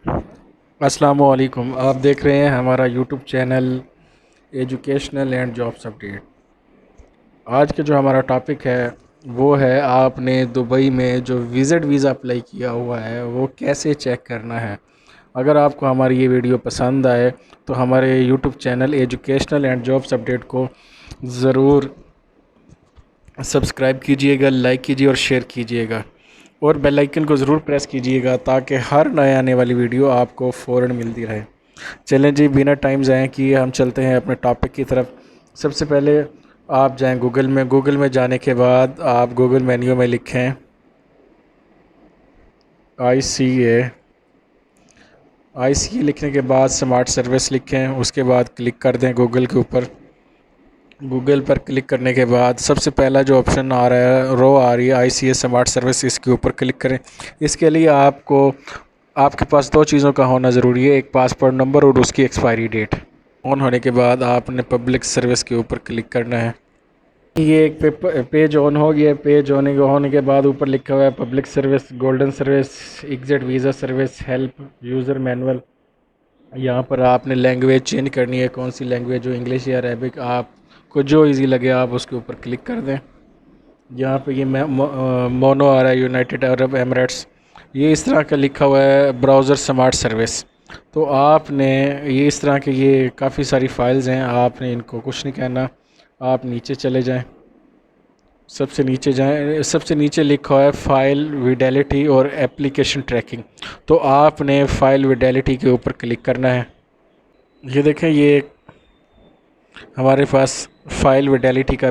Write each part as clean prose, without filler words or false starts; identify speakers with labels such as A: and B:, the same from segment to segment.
A: السلام علیکم، آپ دیکھ رہے ہیں ہمارا YouTube channel educational and jobs update. آج کے جو ہمارا ٹاپک ہے وہ ہے آپ نے دبئی میں جو وزٹ ویزا اپلائی کیا ہوا ہے وہ کیسے چیک کرنا ہے۔ اگر آپ کو ہماری یہ ویڈیو پسند آئے تو ہمارے YouTube channel educational and jobs update کو ضرور سبسکرائب کیجئے گا، لائک کیجئے اور شیئر کیجئے گا، اور بیل آئیکن کو ضرور پریس کیجئے گا تاکہ ہر نئے آنے والی ویڈیو آپ کو فوراً ملتی رہے۔ چلیں جی، بنا ٹائم ضائع کیے ہم چلتے ہیں اپنے ٹاپک کی طرف۔ سب سے پہلے آپ جائیں گوگل میں جانے کے بعد آپ گوگل مینیو میں لکھیں آئی سی اے لکھنے کے بعد سمارٹ سروس لکھیں، اس کے بعد کلک کر دیں گوگل کے اوپر۔ گوگل پر کلک کرنے کے بعد سب سے پہلا جو آپشن آ رہا ہے، رو آ رہی ہے آئی سی اے سمارٹ سروس، اس کے اوپر کلک کریں۔ اس کے لیے آپ کے پاس دو چیزوں کا ہونا ضروری ہے، ایک پاسپورٹ نمبر اور اس کی ایکسپائری ڈیٹ۔ آن ہونے کے بعد آپ نے پبلک سروس کے اوپر کلک کرنا ہے۔ یہ ایک پیج آن ہو گیا۔ پیج ہونے کے بعد اوپر لکھا ہوا ہے public service, golden service, exit visa service, help, user manual. یہاں پر آپ نے لینگویج چینج کرنی ہے، کون سی لینگویج، جو انگلش یا عربک، آپ کو جو ایزی لگے آپ اس کے اوپر کلک کر دیں۔ یہاں پہ یہ مونو آ رہا ہے، یونائٹڈ عرب ایمریٹس، یہ اس طرح کا لکھا ہوا ہے براؤزر سمارٹ سروس۔ تو آپ نے یہ اس طرح کے یہ کافی ساری فائلز ہیں، آپ نے ان کو کچھ نہیں کہنا، آپ نیچے چلے جائیں، سب سے نیچے لکھا ہوا ہے فائل ویڈیلٹی اور ایپلیکیشن ٹریکنگ۔ تو آپ نے فائل ویڈیلٹی کے اوپر کلک کرنا ہے۔ یہ دیکھیں، یہ ہمارے پاس فائل ویڈیلٹی کا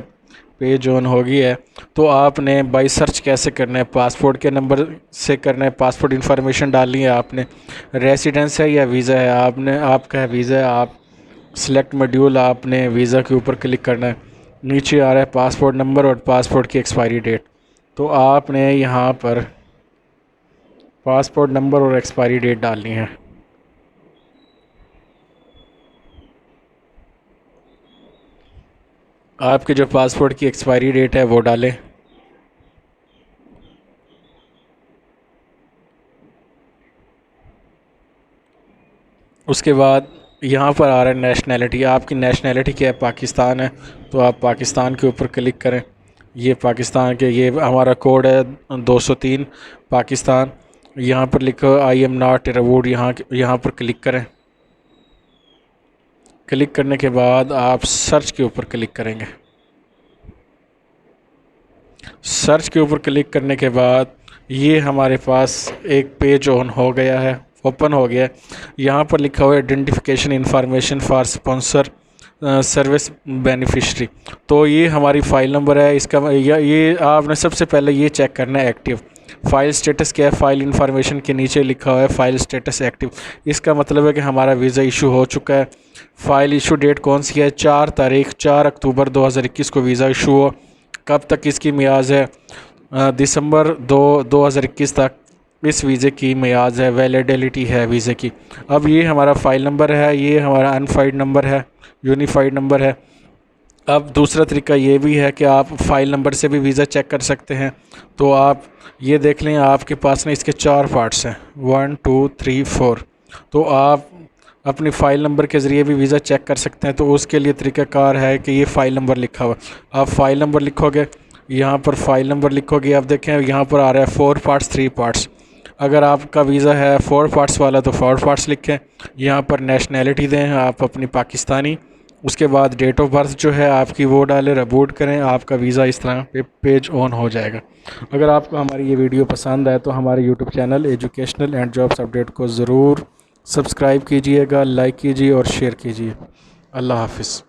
A: پیج آن ہو گیا ہے۔ تو آپ نے بائی سرچ کیسے کرنا ہے، پاسپورٹ کے نمبر سے کرنا ہے، پاسپورٹ انفارمیشن ڈالنی ہے آپ نے، ریسیڈنس ہے یا ویزا ہے، آپ کا ہے ویزا ہے، آپ سلیکٹ ماڈیول، آپ نے ویزا کے اوپر کلک کرنا ہے۔ نیچے آ رہا ہے پاسپورٹ نمبر اور پاسپورٹ کی ایکسپائری ڈیٹ۔ تو آپ نے یہاں پر پاسپورٹ نمبر اور ایکسپائری ڈیٹ ڈالنی ہے۔ آپ کے جو پاسپورٹ کی ایکسپائری ڈیٹ ہے وہ ڈالیں۔ اس کے بعد یہاں پر آ رہا ہے نیشنلٹی، آپ کی نیشنلٹی کیا ہے، پاکستان ہے، تو آپ پاکستان کے اوپر کلک کریں۔ یہ پاکستان کے، یہ ہمارا کوڈ ہے 203 پاکستان۔ یہاں پر لکھو I am not a robot, یہاں پر کلک کریں۔ کلک کرنے کے بعد آپ سرچ کے اوپر کلک کریں گے۔ سرچ کے اوپر کلک کرنے کے بعد یہ ہمارے پاس ایک پیج آن ہو گیا ہے، اوپن ہو گیا ہے۔ یہاں پر لکھا ہوا ہے identification information for sponsor service beneficiary. تو یہ ہماری فائل نمبر ہے، اس کا یہ آپ نے سب سے پہلے یہ چیک کرنا ہے ایکٹیو۔ فائل سٹیٹس کیا ہے، فائل انفارمیشن کے نیچے لکھا ہوا ہے فائل سٹیٹس ایکٹیو۔ اس کا مطلب ہے کہ ہمارا ویزا ایشو ہو چکا ہے۔ فائل ایشو ڈیٹ کون سی ہے، 4 اکتوبر 2021 کو ویزا ایشو ہوا۔ کب تک اس کی میعاد ہے، دسمبر 2021 تک اس ویزے کی میعاد ہے، ویلیڈیٹی ہے ویزے کی۔ اب یہ ہمارا فائل نمبر ہے، یہ ہمارا انفائڈ نمبر ہے، یونیفائڈ نمبر ہے۔ اب دوسرا طریقہ یہ بھی ہے کہ آپ فائل نمبر سے بھی ویزا چیک کر سکتے ہیں۔ تو آپ یہ دیکھ لیں، آپ کے پاس نا اس کے 4 پارٹس ہیں، 1 2 3 4۔ تو آپ اپنی فائل نمبر کے ذریعے بھی ویزا چیک کر سکتے ہیں۔ تو اس کے لیے طریقہ کار ہے کہ یہ فائل نمبر لکھا ہوا، آپ فائل نمبر لکھو گے، یہاں پر فائل نمبر لکھو گے، آپ دیکھیں یہاں پر آ رہا ہے 4 پارٹس 3 پارٹس۔ اگر آپ کا ویزا ہے 4 پارٹس والا تو 4 پارٹس لکھیں، یہاں پر نیشنلٹی دیں آپ اپنی پاکستانی، اس کے بعد ڈیٹ آف برتھ جو ہے آپ کی وہ ڈالیں، ربوٹ کریں، آپ کا ویزا اس طرح پیج آن ہو جائے گا۔ اگر آپ کو ہماری یہ ویڈیو پسند آئے تو ہمارے YouTube channel educational and jobs update کو ضرور سبسکرائب کیجئے گا، لائک کیجئے اور شیئر کیجئے۔ اللہ حافظ۔